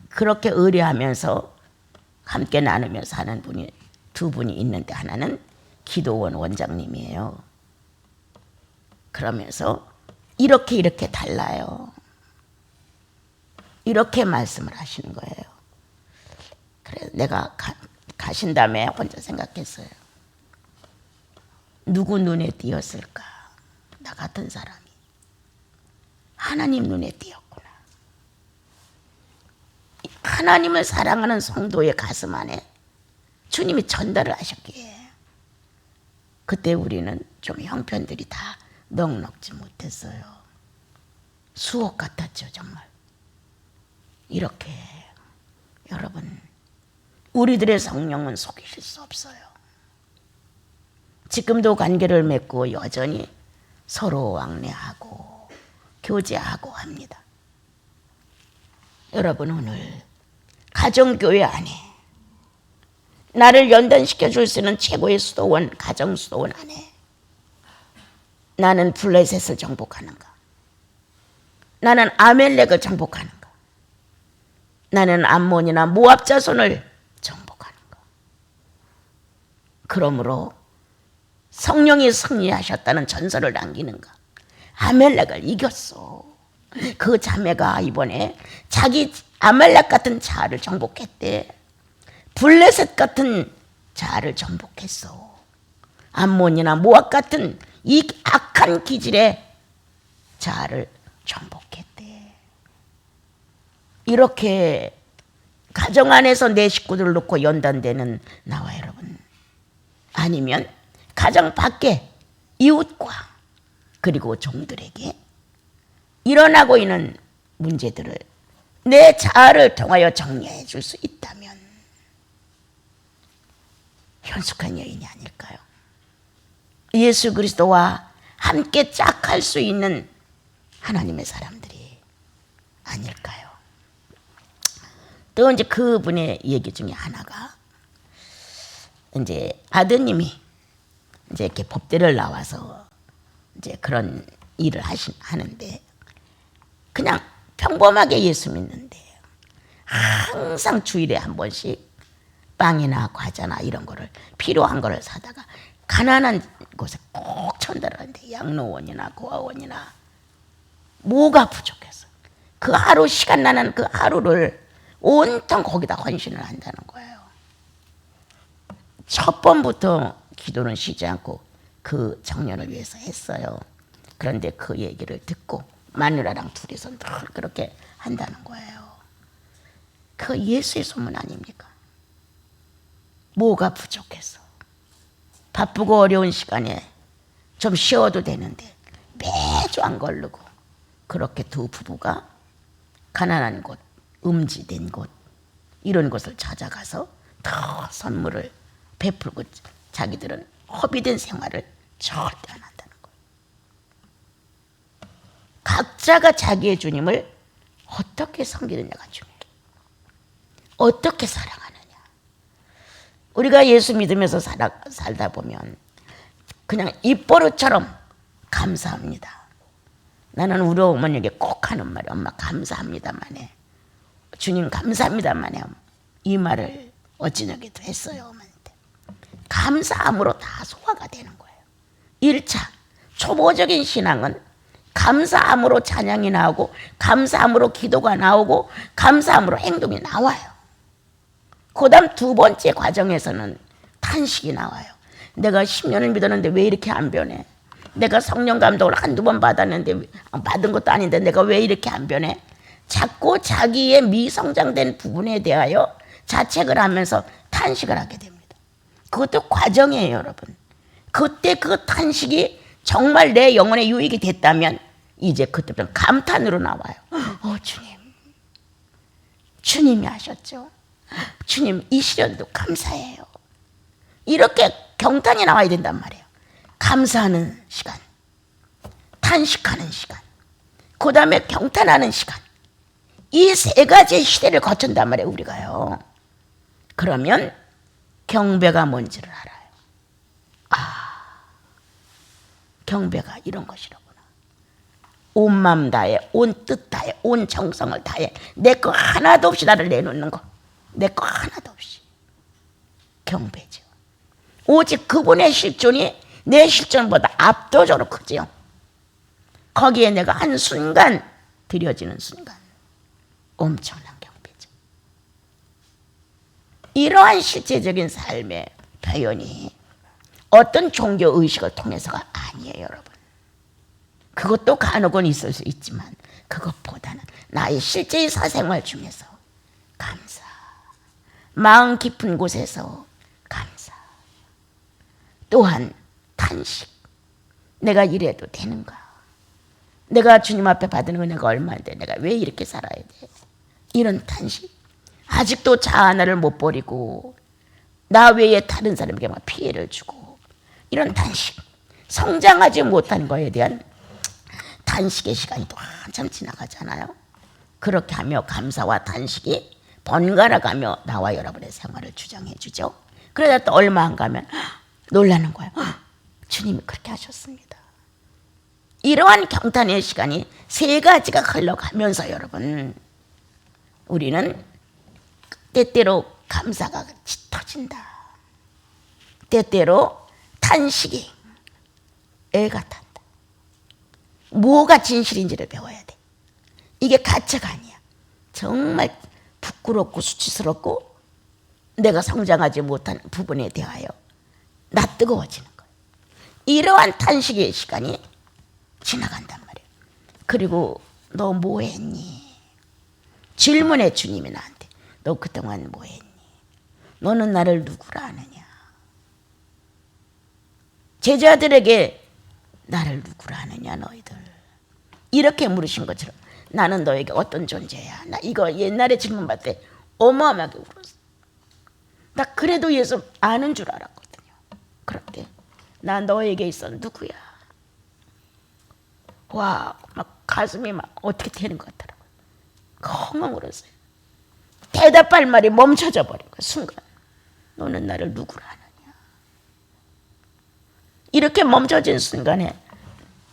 그렇게 의뢰하면서 함께 나누면서 하는 분이 두 분이 있는데 하나는 기도원 원장님이에요. 그러면서 이렇게 달라요. 이렇게 말씀을 하시는 거예요. 그래서 내가 가신 다음에 혼자 생각했어요. 누구 눈에 띄었을까? 나 같은 사람이 하나님 눈에 띄었구나. 하나님을 사랑하는 성도의 가슴 안에 주님이 전달을 하셨기에 그때 우리는 좀 형편들이 다 넉넉지 못했어요. 수옥 같았죠, 정말. 이렇게 여러분 우리들의 성령은 속이실 수 없어요. 지금도 관계를 맺고 여전히 서로 왕래하고 교제하고 합니다. 여러분 오늘 가정교회 안에 나를 연단시켜 줄 수 있는 최고의 수도원, 가정수도원 안에 나는 블레셋을 정복하는가? 나는 아멜렉을 정복하는가? 나는 암몬이나 모압 자손을 정복하는가? 그러므로 성령이 승리하셨다는 전설을 남기는가? 아멜렉을 이겼어. 그 자매가 이번에 자기 아멜렉 같은 자아를 정복했대. 블레셋 같은 자아를 정복했어. 암몬이나 모압 같은 이 악한 기질의 자아를 정복했대. 이렇게 가정 안에서 내 식구들을 놓고 연단되는 나와 여러분, 아니면 가정 밖에 이웃과 그리고 종들에게 일어나고 있는 문제들을 내 자아를 통하여 정리해 줄 수 있다면 현숙한 여인이 아닐까요? 예수 그리스도와 함께 짝할 수 있는 하나님의 사람들이 아닐까요? 또 이제 그분의 얘기 중에 하나가 이제 아드님이 이제 이렇게 법대를 나와서 이제 그런 일을 하는데 그냥 평범하게 예수 믿는데 항상 주일에 한 번씩 빵이나 과자나 이런 거를 필요한 거를 사다가 가난한 곳에 꼭 전달을 하는데 양로원이나 고아원이나 뭐가 부족해서 그 하루 시간 나는 그 하루를 온통 거기다 헌신을 한다는 거예요. 첫 번부터 기도는 쉬지 않고 그 청년을 위해서 했어요. 그런데 그 얘기를 듣고 마누라랑 둘이서 늘 그렇게 한다는 거예요. 그 예수의 소문 아닙니까? 뭐가 부족해서 바쁘고 어려운 시간에 좀 쉬어도 되는데 매주 안 걸르고 그렇게 두 부부가 가난한 곳, 음지된 곳 이런 곳을 찾아가서 더 선물을 베풀고 자기들은 허비된 생활을 절대 안 한다는 거예요. 각자가 자기의 주님을 어떻게 섬기느냐가 중요해요. 어떻게 사랑하느냐. 우리가 예수 믿으면서 살다 보면 그냥 입버릇처럼 감사합니다. 나는 우리 어머니에게 꼭 하는 말이 엄마 감사합니다만 해. 주님 감사합니다만 해. 이 말을 어찌저기도 했어요. 어머니한테. 감사함으로 다 소화가 되는 거예요. 1차 초보적인 신앙은 감사함으로 찬양이 나오고 감사함으로 기도가 나오고 감사함으로 행동이 나와요. 그 다음 두 번째 과정에서는 탄식이 나와요. 내가 10년을 믿었는데 왜 이렇게 안 변해? 내가 성령 감동을 한두 번 받았는데 받은 것도 아닌데 내가 왜 이렇게 안 변해? 자꾸 자기의 미성장된 부분에 대하여 자책을 하면서 탄식을 하게 됩니다. 그것도 과정이에요, 여러분. 그때 그 탄식이 정말 내 영혼에 유익이 됐다면 이제 그때부터 감탄으로 나와요. 주님, 주님이 하셨죠. 주님 이 시련도 감사해요. 이렇게 경탄이 나와야 된단 말이에요. 감사하는 시간, 탄식하는 시간, 그 다음에 경탄하는 시간. 이 세 가지의 시대를 거친단 말이에요, 우리가요. 그러면 경배가 뭔지를 알아요. 경배가 이런 것이라구나. 온 마음 다해, 온 뜻 다해, 온 정성을 다해. 내 거 하나도 없이 나를 내놓는 거. 내 거 하나도 없이. 경배죠. 오직 그분의 실존이 내 실존보다 압도적으로 크지요. 거기에 내가 한순간 들여지는 순간 엄청난 경배죠. 이러한 실제적인 삶의 표현이 어떤 종교 의식을 통해서가 아니에요, 여러분. 그것도 간혹은 있을 수 있지만 그것보다는 나의 실제의 사생활 중에서 감사, 마음 깊은 곳에서 감사, 또한 탄식. 내가 이래도 되는가? 내가 주님 앞에 받는 은혜가 얼마인데 내가 왜 이렇게 살아야 돼? 이런 탄식. 아직도 자아나를 못 버리고 나 외에 다른 사람에게 막 피해를 주고 이런 탄식. 성장하지 못한 거에 대한 탄식의 시간이 또 한참 지나가잖아요. 그렇게 하며 감사와 탄식이 번갈아가며 나와 여러분의 생활을 주장해 주죠. 그러다 또 얼마 안 가면 놀라는 거예요. 주님이 그렇게 하셨습니다. 이러한 경탄의 시간이 세 가지가 흘러가면서 여러분, 우리는 때때로 감사가 짙어진다. 때때로 탄식이 애가 탄다. 뭐가 진실인지를 배워야 돼. 이게 가짜가 아니야. 정말 부끄럽고 수치스럽고 내가 성장하지 못한 부분에 대하여 나 뜨거워지는 거예요. 이러한 탄식의 시간이 지나간단 말이에요. 그리고 너 뭐 했니? 질문해 주님이 나한테. 너 그동안 뭐 했니? 너는 나를 누구라 하느냐? 제자들에게 나를 누구라 하느냐 너희들. 이렇게 물으신 것처럼 나는 너에게 어떤 존재야? 나 이거 옛날에 질문 받을 때 어마어마하게 울었어. 나 그래도 예수 아는 줄 알았거든요. 그런데 나 너에게 있어 누구야? 와, 막 가슴이 막 어떻게 되는 것 같더라고요. 엉엉 울었어요. 대답할 말이 멈춰져 버린 거예요. 순간. 너는 나를 누구라 하느냐? 이렇게 멈춰진 순간에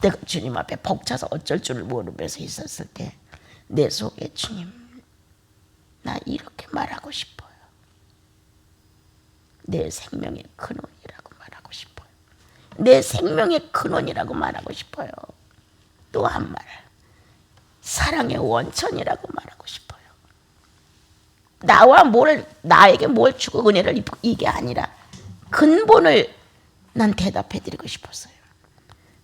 내가 주님 앞에 벅차서 어쩔 줄 모르면서 있었을 때 내 속에 주님, 나 이렇게 말하고 싶어요. 내 생명의 근원이라고 말하고 싶어요. 내 생명의 근원이라고 말하고 싶어요. 또 한 말, 사랑의 원천이라고 말하고 싶어요. 나에게 뭘 주고 은혜를 입고 이게 아니라 근본을 난 대답해드리고 싶었어요.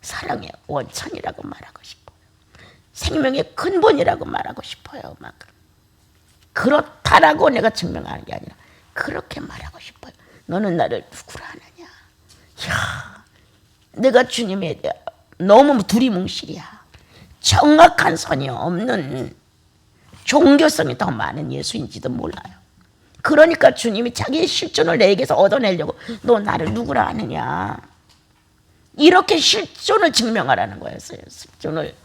사랑의 원천이라고 말하고 싶어요. 생명의 근본이라고 말하고 싶어요. 막 그렇다라고 내가 증명하는 게 아니라 그렇게 말하고 싶어요. 너는 나를 누구라 하느냐? 이야, 내가 주님에 대해 너무 두리뭉실이야. 정확한 선이 없는 종교성이 더 많은 예수인지도 몰라요. 그러니까 주님이 자기의 실존을 내게서 얻어내려고 너 나를 누구라 하느냐? 이렇게 실존을 증명하라는 거였어요. 실존을.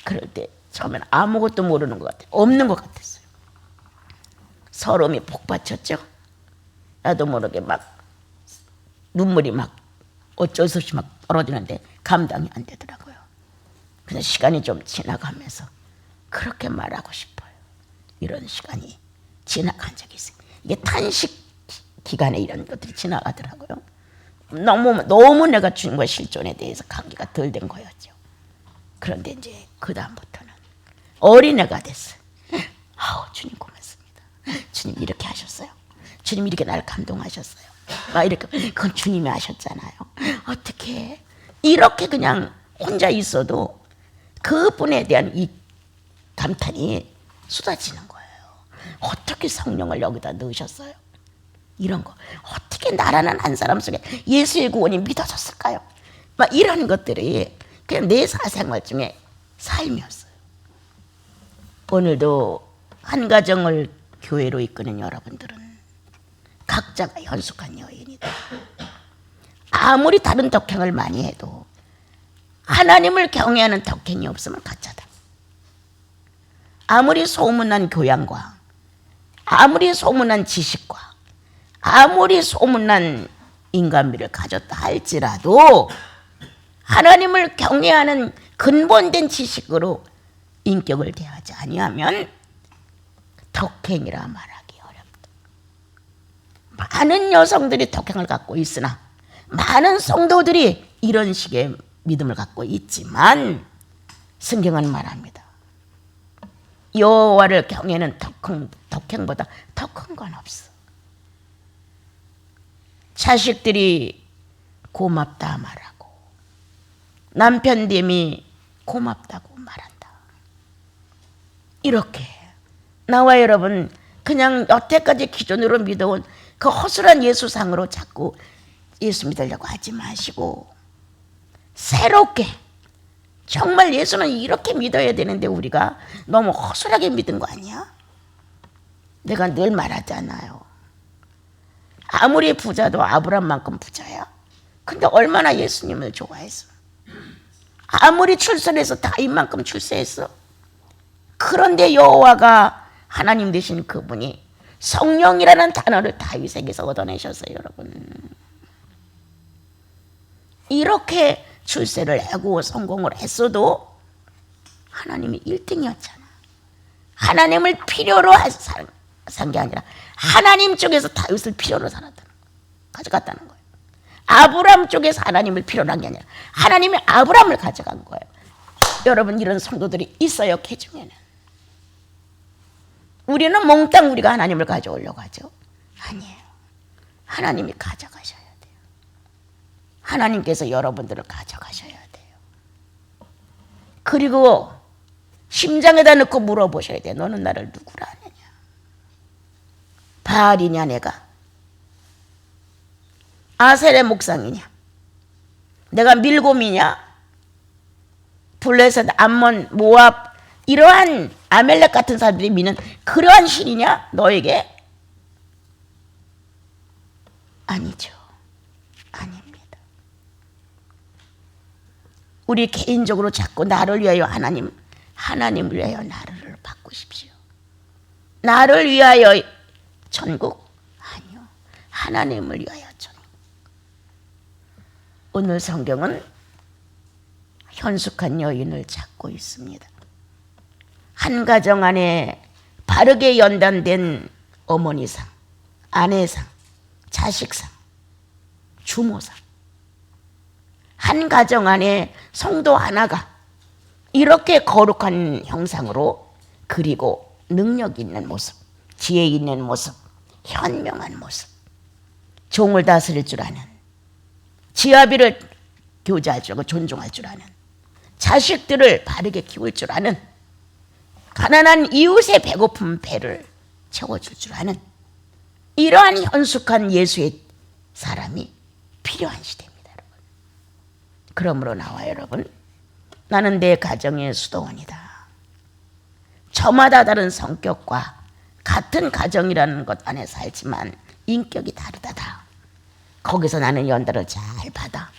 그럴 때 처음에는 아무것도 모르는 것 같아요. 없는 것 같았어요. 서러움이 복받쳤죠. 나도 모르게 막 눈물이 막 어쩔 수 없이 막 떨어지는데 감당이 안 되더라고요. 그래서 시간이 좀 지나가면서 그렇게 말하고 싶어요. 이런 시간이 지나간 적이 있어요. 이게 탄식 기간에 이런 것들이 지나가더라고요. 너무 내가 주님과 실존에 대해서 관계가 덜 된 거였죠. 그런데 이제 그 다음부터는 어린애가 됐어요. 아우, 주님 고맙습니다. 주님 이렇게 하셨어요. 주님 이렇게 날 감동하셨어요. 막 이렇게, 그건 주님이 하셨잖아요. 어떻게 이렇게 그냥 혼자 있어도 그분에 대한 이 감탄이 쏟아지는 거예요. 어떻게 성령을 여기다 넣으셨어요? 이런 거 어떻게 나라는 한 사람 속에 예수의 구원이 믿어졌을까요? 막 이런 것들이 그냥 내 사생활 중에 삶이었어요. 오늘도 한 가정을 교회로 이끄는 여러분들은 각자가 현숙한 여인이다. 아무리 다른 덕행을 많이 해도 하나님을 경외하는 덕행이 없으면 가짜다. 아무리 소문난 교양과 아무리 소문난 지식과 아무리 소문난 인간미를 가졌다 할지라도 하나님을 경외하는 근본된 지식으로 인격을 대하지 아니하면 덕행이라 말하기 어렵다. 많은 여성들이 덕행을 갖고 있으나 많은 성도들이 이런 식의 믿음을 갖고 있지만 성경은 말합니다. 여호와를 경외하는 덕행보다 더 큰 건 없어. 자식들이 고맙다 말하고 남편됨이 고맙다고 말한다. 이렇게 나와 여러분 그냥 여태까지 기존으로 믿어온 그 허술한 예수상으로 자꾸 예수 믿으려고 하지 마시고 새롭게 정말 예수는 이렇게 믿어야 되는데 우리가 너무 허술하게 믿은 거 아니야? 내가 늘 말하잖아요. 아무리 부자도 아브라함만큼 부자야. 근데 얼마나 예수님을 좋아했어. 아무리 출세해서 다윗만큼 출세했어. 그런데 여호와가 하나님 되신 그분이 성령이라는 단어를 다윗에게서 얻어내셨어요, 여러분. 이렇게 출세를 하고 성공을 했어도 하나님이 1등이었잖아. 하나님을 필요로 산 게 아니라 하나님 쪽에서 다윗을 필요로 살았다는 거예요. 가져갔다는 거예요. 아브라함 쪽에서 하나님을 필요로 한 게 아니라 하나님이 아브라함을 가져간 거예요. 여러분 이런 성도들이 있어요, 개중에는. 우리는 몽땅 우리가 하나님을 가져오려고 하죠. 아니에요. 하나님이 가져가셔야 돼요. 하나님께서 여러분들을 가져가셔야 돼요. 그리고 심장에다 넣고 물어보셔야 돼요. 너는 나를 누구라 하느냐? 바알이냐 내가? 아셀의 목상이냐? 내가 밀곰이냐? 블레셋, 암몬, 모압 이러한 아멜렉 같은 사람들이 믿는 그러한 신이냐? 너에게? 아니죠. 아닙니다. 우리 개인적으로 자꾸 나를 위하여 하나님을 위하여 나를 바꾸십시오. 나를 위하여 천국? 아니요. 하나님을 위하여 천국. 오늘 성경은 현숙한 여인을 찾고 있습니다. 한 가정 안에 바르게 연단된 어머니상, 아내상, 자식상, 주모상. 한 가정 안에 성도 하나가 이렇게 거룩한 형상으로 그리고 능력 있는 모습, 지혜 있는 모습, 현명한 모습, 종을 다스릴 줄 아는, 지아비를 교제할 줄 알고 존중할 줄 아는, 자식들을 바르게 키울 줄 아는, 가난한 이웃의 배고픈 배를 채워줄 줄 아는 이러한 현숙한 예수의 사람이 필요한 시대입니다, 여러분. 그러므로 나와 여러분, 나는 내 가정의 수도원이다. 저마다 다른 성격과 같은 가정이라는 것 안에 살지만 인격이 다르다다. 거기서 나는 연단을 잘 받아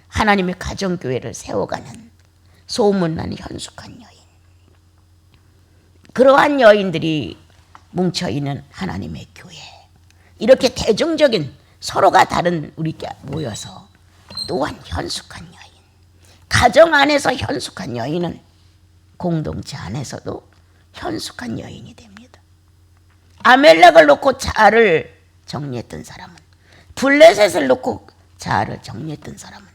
하나님의 가정교회를 세워가는 소문난 현숙한 여인. 그러한 여인들이 뭉쳐있는 하나님의 교회. 이렇게 대중적인 서로가 다른 우리가 모여서 또한 현숙한 여인. 가정 안에서 현숙한 여인은 공동체 안에서도 현숙한 여인이 됩니다. 아멜렉을 놓고 자아를 정리했던 사람은, 블레셋을 놓고 자아를 정리했던 사람은,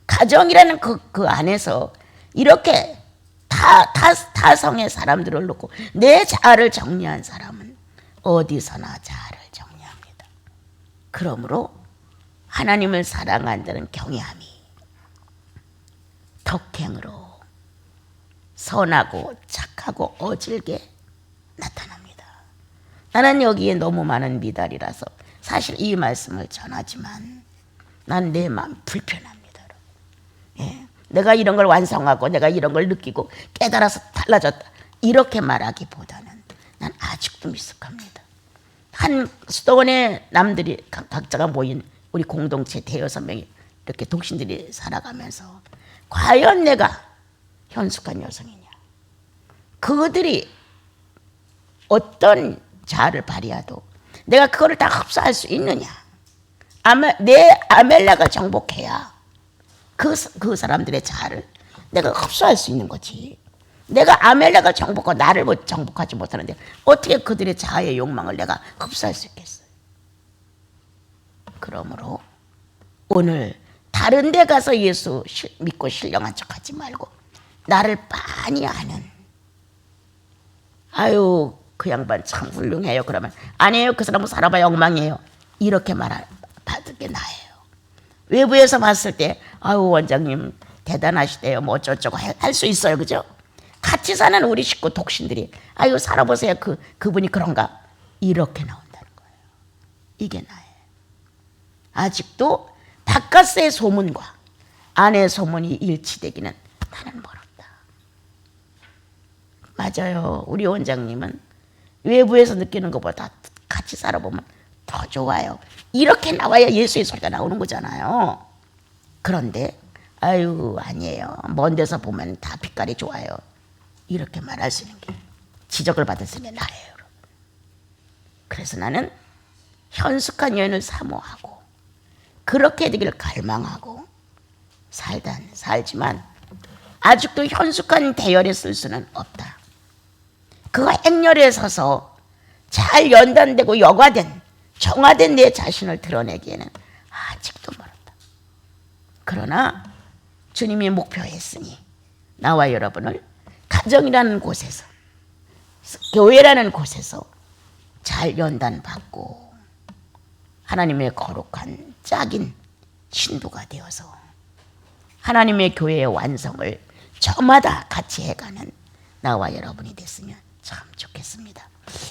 가정이라는 그 안에서 이렇게 타성의 사람들을 놓고 내 자아를 정리한 사람은 어디서나 자아를 정리합니다. 그러므로 하나님을 사랑한다는 경외함이 덕행으로 선하고 착하고 어질게 나타납니다. 나는 여기에 너무 많은 미달이라서 사실 이 말씀을 전하지만 난 내 마음 불편합니다. 예. 내가 이런 걸 완성하고 내가 이런 걸 느끼고 깨달아서 달라졌다 이렇게 말하기보다는 난 아직도 미숙합니다. 한 수도원의 남들이 각자가 모인 우리 공동체 대여섯 명이 이렇게 독신들이 살아가면서 과연 내가 현숙한 여성이냐, 그들이 어떤 자아를 발휘해도 내가 그거를 다 흡수할 수 있느냐, 내 아멜렉을 정복해야 그 사람들의 자아를 내가 흡수할 수 있는 거지. 내가 아멜렉을 정복하고 나를 정복하지 못하는데 어떻게 그들의 자아의 욕망을 내가 흡수할 수 있겠어요? 그러므로 오늘 다른 데 가서 예수 믿고 신령한 척하지 말고 나를 빤히 아는, 아유 그 양반 참 훌륭해요. 그러면 아니에요, 그 사람은 살아봐야 엉망이에요. 이렇게 받을 게 나예요. 외부에서 봤을 때 아유 원장님 대단하시대요, 뭐 어쩌고저쩌고 할 수 있어요. 그죠? 같이 사는 우리 식구 독신들이 아유 살아보세요, 그분이 그런가, 이렇게 나온다는 거예요. 이게 나예요. 아직도 바깥의 소문과 안의 소문이 일치되기는 나는 멀었다. 맞아요. 우리 원장님은 외부에서 느끼는 것보다 같이 살아보면 더 좋아요. 이렇게 나와야 예수의 소리가 나오는 거잖아요. 그런데 아유 아니에요, 먼 데서 보면 다 빛깔이 좋아요, 이렇게 말할 수 있는 게 지적을 받을 수 있는 나예요. 그래서 나는 현숙한 여인을 사모하고 그렇게 되기를 갈망하고 살지만 아직도 현숙한 대열에 쓸 수는 없다. 그 행렬에 서서 잘 연단되고 여과된 정화된 내 자신을 드러내기에는 아직도 멀었다. 그러나 주님이 목표했으니 나와 여러분을 가정이라는 곳에서, 교회라는 곳에서 잘 연단받고 하나님의 거룩한 짝인 신부가 되어서 하나님의 교회의 완성을 저마다 같이 해가는 나와 여러분이 됐으면 참 좋겠습니다.